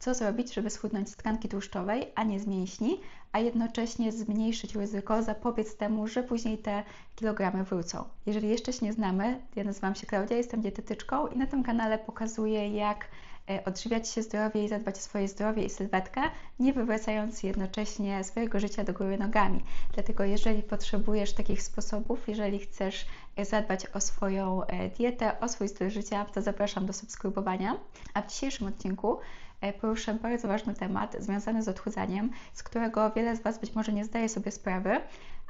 co zrobić, żeby schudnąć z tkanki tłuszczowej, a nie z mięśni, a jednocześnie zmniejszyć ryzyko, zapobiec temu, że później te kilogramy wrócą. Jeżeli jeszcze się nie znamy, ja nazywam się Klaudia, jestem dietetyczką i na tym kanale pokazuję, jak odżywiać się zdrowie i zadbać o swoje zdrowie i sylwetkę, nie wywracając jednocześnie swojego życia do góry nogami. Dlatego jeżeli potrzebujesz takich sposobów, jeżeli chcesz zadbać o swoją dietę, o swój styl życia, to zapraszam do subskrybowania. A w dzisiejszym odcinku poruszę bardzo ważny temat związany z odchudzaniem, z którego wiele z Was być może nie zdaje sobie sprawy,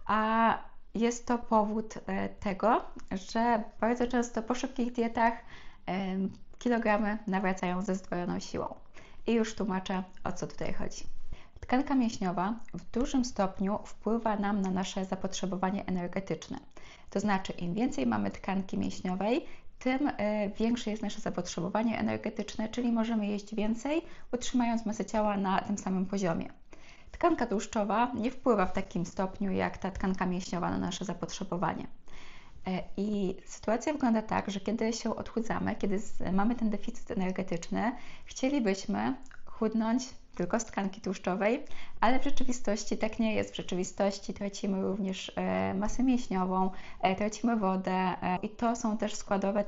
a jest to powód tego, że bardzo często po szybkich dietach kilogramy nawracają ze zdwojoną siłą. I już tłumaczę, o co tutaj chodzi. Tkanka mięśniowa w dużym stopniu wpływa nam na nasze zapotrzebowanie energetyczne. To znaczy, im więcej mamy tkanki mięśniowej, tym większe jest nasze zapotrzebowanie energetyczne, czyli możemy jeść więcej, utrzymując masę ciała na tym samym poziomie. Tkanka tłuszczowa nie wpływa w takim stopniu jak ta tkanka mięśniowa na nasze zapotrzebowanie. I sytuacja wygląda tak, że kiedy się odchudzamy, kiedy mamy ten deficyt energetyczny, chcielibyśmy chudnąć tylko z tkanki tłuszczowej, ale w rzeczywistości tak nie jest. W rzeczywistości tracimy również masę mięśniową, tracimy wodę i to są też składowe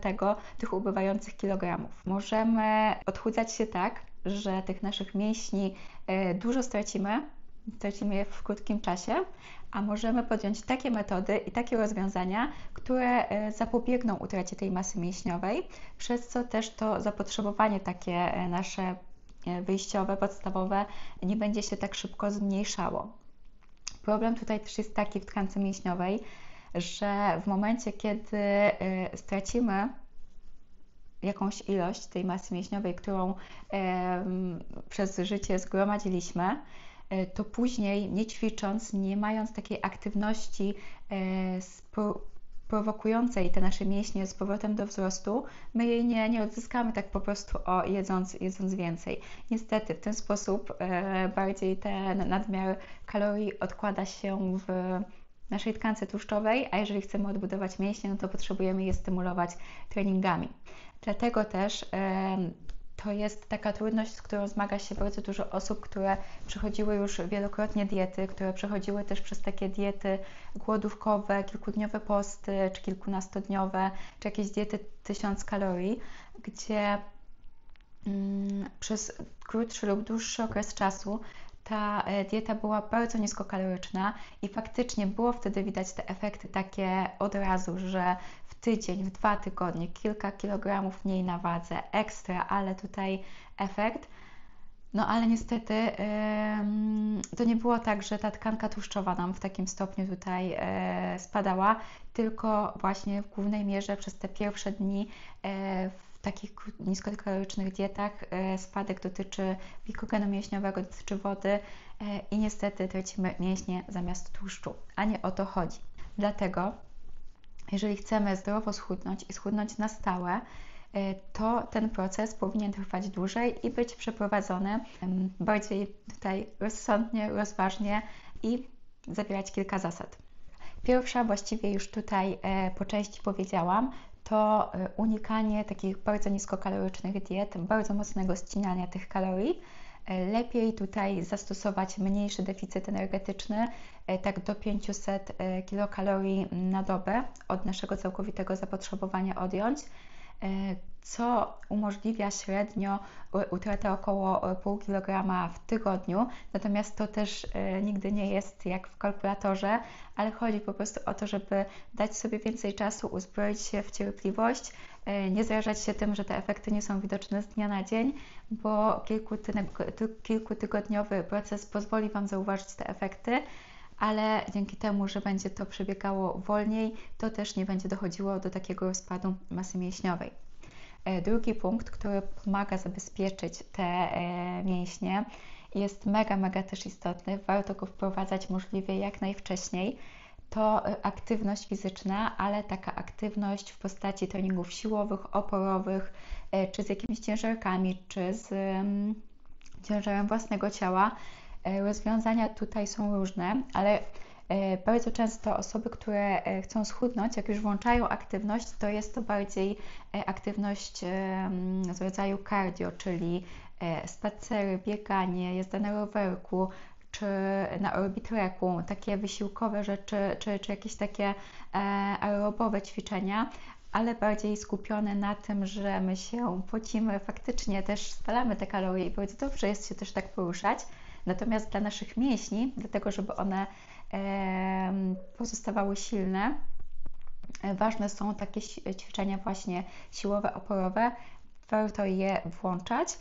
tych ubywających kilogramów. Możemy odchudzać się tak, że tych naszych mięśni dużo stracimy je w krótkim czasie, a możemy podjąć takie metody i takie rozwiązania, które zapobiegną utracie tej masy mięśniowej, przez co też to zapotrzebowanie takie nasze wyjściowe, podstawowe nie będzie się tak szybko zmniejszało. Problem tutaj też jest taki w tkance mięśniowej, że w momencie, kiedy stracimy jakąś ilość tej masy mięśniowej, którą przez życie zgromadziliśmy, to później nie ćwicząc, nie mając takiej aktywności prowokującej te nasze mięśnie z powrotem do wzrostu, my jej nie odzyskamy tak po prostu jedząc więcej. Niestety w ten sposób bardziej ten nadmiar kalorii odkłada się w naszej tkance tłuszczowej, a jeżeli chcemy odbudować mięśnie, no to potrzebujemy je stymulować treningami. Dlatego też to jest taka trudność, z którą zmaga się bardzo dużo osób, które przechodziły już wielokrotnie diety, które przechodziły też przez takie diety głodówkowe, kilkudniowe posty, czy kilkunastodniowe, czy jakieś diety 1000 kalorii, gdzie przez krótszy lub dłuższy okres czasu ta dieta była bardzo niskokaloryczna i faktycznie było wtedy widać te efekty takie od razu, że w tydzień, w 2 tygodnie kilka kilogramów mniej na wadze, ekstra, ale tutaj efekt. No ale niestety to nie było tak, że ta tkanka tłuszczowa nam w takim stopniu tutaj spadała, tylko właśnie w głównej mierze przez te pierwsze dni w takich niskokalorycznych dietach spadek dotyczy glikogenu mięśniowego, dotyczy wody i niestety tracimy mięśnie zamiast tłuszczu, a nie o to chodzi. Dlatego, jeżeli chcemy zdrowo schudnąć i schudnąć na stałe, to ten proces powinien trwać dłużej i być przeprowadzony bardziej tutaj rozsądnie, rozważnie i zawierać kilka zasad. Pierwsza, właściwie już tutaj po części powiedziałam, to unikanie takich bardzo niskokalorycznych diet, bardzo mocnego ścinania tych kalorii. Lepiej tutaj zastosować mniejszy deficyt energetyczny, tak do 500 kilokalorii na dobę od naszego całkowitego zapotrzebowania odjąć, co umożliwia średnio utratę około pół kilograma w tygodniu, natomiast to też nigdy nie jest jak w kalkulatorze, ale chodzi po prostu o to, żeby dać sobie więcej czasu, uzbroić się w cierpliwość, nie zrażać się tym, że te efekty nie są widoczne z dnia na dzień, bo kilkutygodniowy proces pozwoli Wam zauważyć te efekty, ale dzięki temu, że będzie to przebiegało wolniej, to też nie będzie dochodziło do takiego rozpadu masy mięśniowej. Drugi punkt, który pomaga zabezpieczyć te mięśnie, jest mega też istotny. Warto go wprowadzać możliwie jak najwcześniej. To aktywność fizyczna, ale taka aktywność w postaci treningów siłowych, oporowych, czy z jakimiś ciężarkami, czy z ciężarem własnego ciała. Rozwiązania tutaj są różne, ale bardzo często osoby, które chcą schudnąć, jak już włączają aktywność, to jest to bardziej aktywność z rodzaju cardio, czyli spacery, bieganie, jazda na rowerku, czy na Orbitreku, takie wysiłkowe rzeczy, czy jakieś takie aerobowe ćwiczenia, ale bardziej skupione na tym, że my się pocimy, faktycznie też spalamy te kalorie i bardzo dobrze jest się też tak poruszać. Natomiast dla naszych mięśni, dlatego żeby one pozostawały silne, ważne są takie ćwiczenia właśnie siłowe, oporowe. Warto je włączać.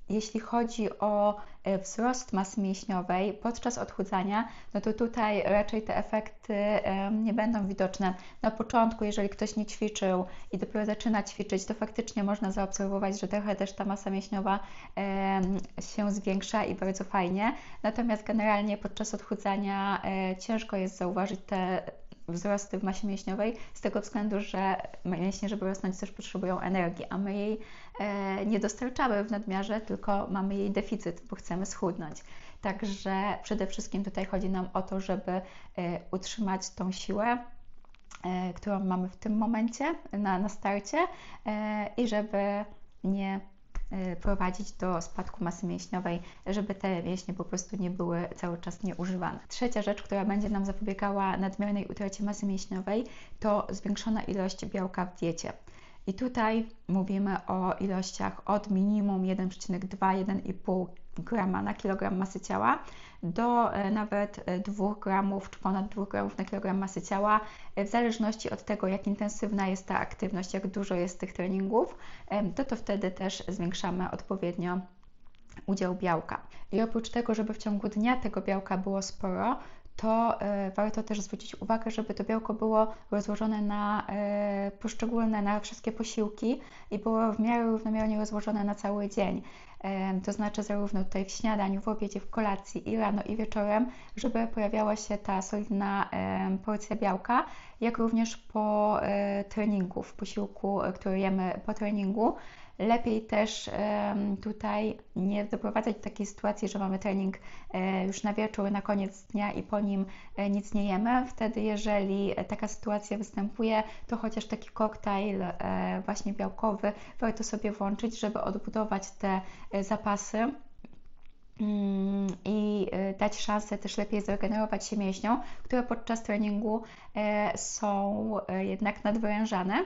Jeśli chodzi o wzrost masy mięśniowej podczas odchudzania, no to tutaj raczej te efekty nie będą widoczne. Na początku, jeżeli ktoś nie ćwiczył i dopiero zaczyna ćwiczyć, to faktycznie można zaobserwować, że trochę też ta masa mięśniowa się zwiększa i bardzo fajnie. Natomiast generalnie podczas odchudzania ciężko jest zauważyć te wzrosty w masie mięśniowej z tego względu, że mięśnie, żeby rosnąć, też potrzebują energii, a my jej nie dostarczamy w nadmiarze, tylko mamy jej deficyt, bo chcemy schudnąć. Także przede wszystkim tutaj chodzi nam o to, żeby utrzymać tą siłę, którą mamy w tym momencie na starcie i żeby nie prowadzić do spadku masy mięśniowej, żeby te mięśnie po prostu nie były cały czas nieużywane. Trzecia rzecz, która będzie nam zapobiegała nadmiernej utracie masy mięśniowej, to zwiększona ilość białka w diecie. I tutaj mówimy o ilościach od minimum 1,2-1,5 grama na kilogram masy ciała do nawet 2 gramów czy ponad 2 gramów na kilogram masy ciała, w zależności od tego, jak intensywna jest ta aktywność, jak dużo jest tych treningów, to wtedy też zwiększamy odpowiednio udział białka. I oprócz tego, żeby w ciągu dnia tego białka było sporo, to warto też zwrócić uwagę, żeby to białko było rozłożone na poszczególne, na wszystkie posiłki i było w miarę równomiernie rozłożone na cały dzień. To znaczy zarówno tutaj w śniadaniu, w obiedzie, w kolacji i rano i wieczorem, żeby pojawiała się ta solidna porcja białka, jak również po treningu, w posiłku, który jemy po treningu. Lepiej też tutaj nie doprowadzać do takiej sytuacji, że mamy trening już na wieczór, na koniec dnia i po nim nic nie jemy. Wtedy, jeżeli taka sytuacja występuje, to chociaż taki koktajl właśnie białkowy warto sobie włączyć, żeby odbudować te zapasy i dać szansę też lepiej zregenerować się mięśniom, które podczas treningu są jednak nadwyrężane.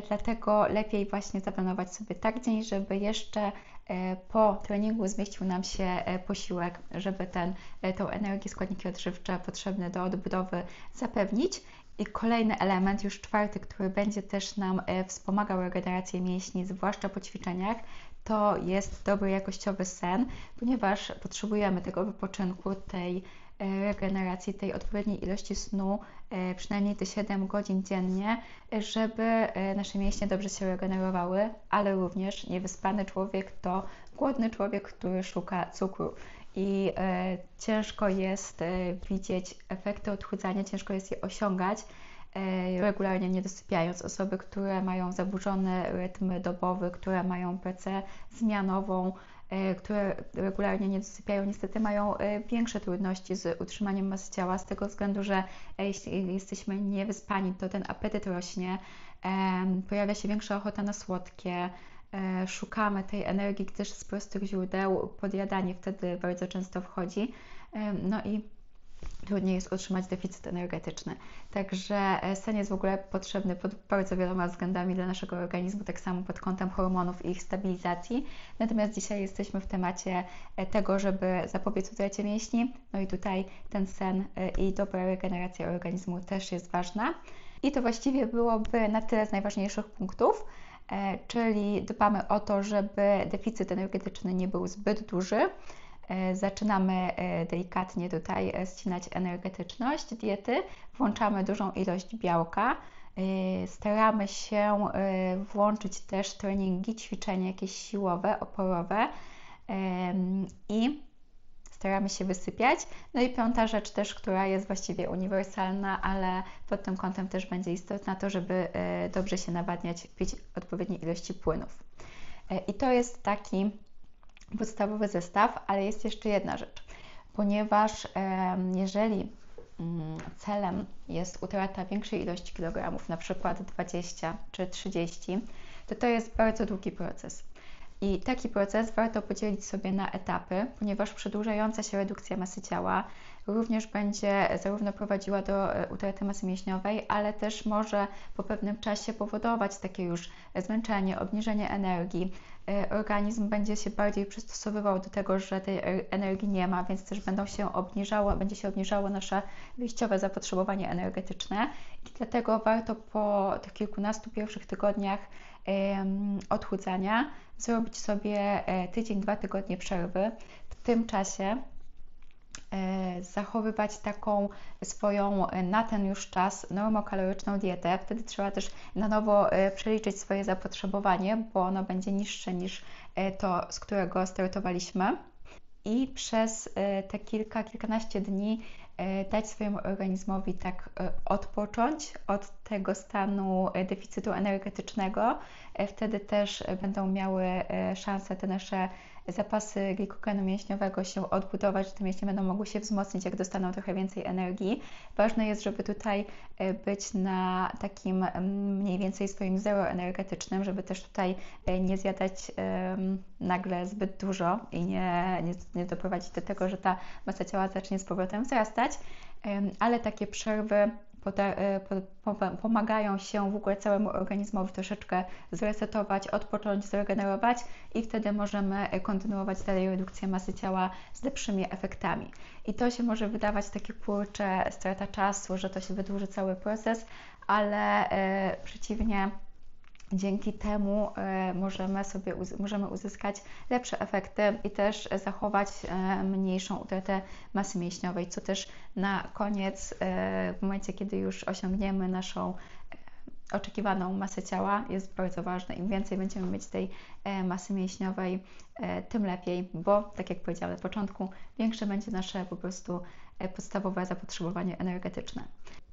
Dlatego lepiej właśnie zaplanować sobie tak dzień, żeby jeszcze po treningu zmieścił nam się posiłek, żeby tą energię, składniki odżywcze potrzebne do odbudowy zapewnić. I kolejny element, już czwarty, który będzie też nam wspomagał regenerację mięśni, zwłaszcza po ćwiczeniach, to jest dobry, jakościowy sen, ponieważ potrzebujemy tego wypoczynku, tej regeneracji, tej odpowiedniej ilości snu, przynajmniej te 7 godzin dziennie, żeby nasze mięśnie dobrze się regenerowały, ale również niewyspany człowiek to głodny człowiek, który szuka cukru. I ciężko jest widzieć efekty odchudzania, ciężko jest je osiągać, regularnie nie dosypiając. Osoby, które mają zaburzony rytm dobowy, które mają pracę zmianową, które regularnie nie dosypiają, niestety mają większe trudności z utrzymaniem masy ciała, z tego względu, że jeśli jesteśmy niewyspani, to ten apetyt rośnie, pojawia się większa ochota na słodkie, szukamy tej energii też z prostych źródeł, podjadanie wtedy bardzo często wchodzi, no i trudniej jest utrzymać deficyt energetyczny. Także sen jest w ogóle potrzebny pod bardzo wieloma względami dla naszego organizmu, tak samo pod kątem hormonów i ich stabilizacji. Natomiast dzisiaj jesteśmy w temacie tego, żeby zapobiec utracie mięśni, no i tutaj ten sen i dobra regeneracja organizmu też jest ważna. I to właściwie byłoby na tyle z najważniejszych punktów, czyli dbamy o to, żeby deficyt energetyczny nie był zbyt duży. Zaczynamy delikatnie tutaj ścinać energetyczność diety, włączamy dużą ilość białka, staramy się włączyć też treningi, ćwiczenia jakieś siłowe, oporowe i staramy się wysypiać. No i piąta rzecz też, która jest właściwie uniwersalna, ale pod tym kątem też będzie istotna, to żeby dobrze się nawadniać, pić odpowiedniej ilości płynów. I to jest taki podstawowy zestaw, ale jest jeszcze jedna rzecz, ponieważ jeżeli celem jest utrata większej ilości kilogramów, na przykład 20 czy 30, to jest bardzo długi proces. I taki proces warto podzielić sobie na etapy, ponieważ przedłużająca się redukcja masy ciała również będzie zarówno prowadziła do utraty masy mięśniowej, ale też może po pewnym czasie powodować takie już zmęczenie, obniżenie energii. Organizm będzie się bardziej przystosowywał do tego, że tej energii nie ma, więc też będzie się obniżało nasze wyjściowe zapotrzebowanie energetyczne i dlatego warto po tych kilkunastu pierwszych tygodniach odchudzania zrobić sobie tydzień, 2 tygodnie przerwy. W tym czasie zachowywać taką swoją na ten już czas normokaloryczną dietę. Wtedy trzeba też na nowo przeliczyć swoje zapotrzebowanie, bo ono będzie niższe niż to, z którego startowaliśmy. I przez te kilkanaście dni dać swojemu organizmowi tak odpocząć od tego stanu deficytu energetycznego. Wtedy też będą miały szansę te nasze zapasy glikogenu mięśniowego się odbudować, że te mięśnie będą mogły się wzmocnić, jak dostaną trochę więcej energii. Ważne jest, żeby tutaj być na takim mniej więcej swoim zero energetycznym, żeby też tutaj nie zjadać nagle zbyt dużo i nie doprowadzić do tego, że ta masa ciała zacznie z powrotem wzrastać, ale takie przerwy pomagają się w ogóle całemu organizmowi troszeczkę zresetować, odpocząć, zregenerować i wtedy możemy kontynuować dalej redukcję masy ciała z lepszymi efektami. I to się może wydawać takie kurcze, strata czasu, że to się wydłuży cały proces, ale przeciwnie, dzięki temu możemy uzyskać lepsze efekty i też zachować mniejszą utratę masy mięśniowej, co też na koniec, w momencie, kiedy już osiągniemy naszą oczekiwaną masę ciała, jest bardzo ważne. Im więcej będziemy mieć tej masy mięśniowej, tym lepiej, bo tak jak powiedziałam na początku, większe będzie nasze po prostu podstawowe zapotrzebowanie energetyczne.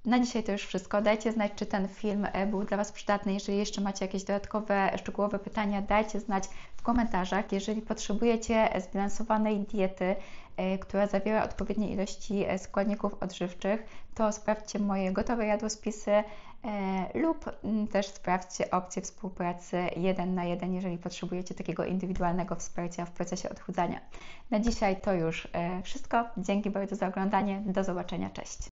Na dzisiaj to już wszystko. Dajcie znać, czy ten film był dla Was przydatny. Jeżeli jeszcze macie jakieś dodatkowe, szczegółowe pytania, dajcie znać w komentarzach. Jeżeli potrzebujecie zbilansowanej diety, która zawiera odpowiednie ilości składników odżywczych, to sprawdźcie moje gotowe jadłospisy lub też sprawdźcie opcję współpracy 1 na 1, jeżeli potrzebujecie takiego indywidualnego wsparcia w procesie odchudzania. Na dzisiaj to już wszystko. Dzięki bardzo za oglądanie. Do zobaczenia. Cześć.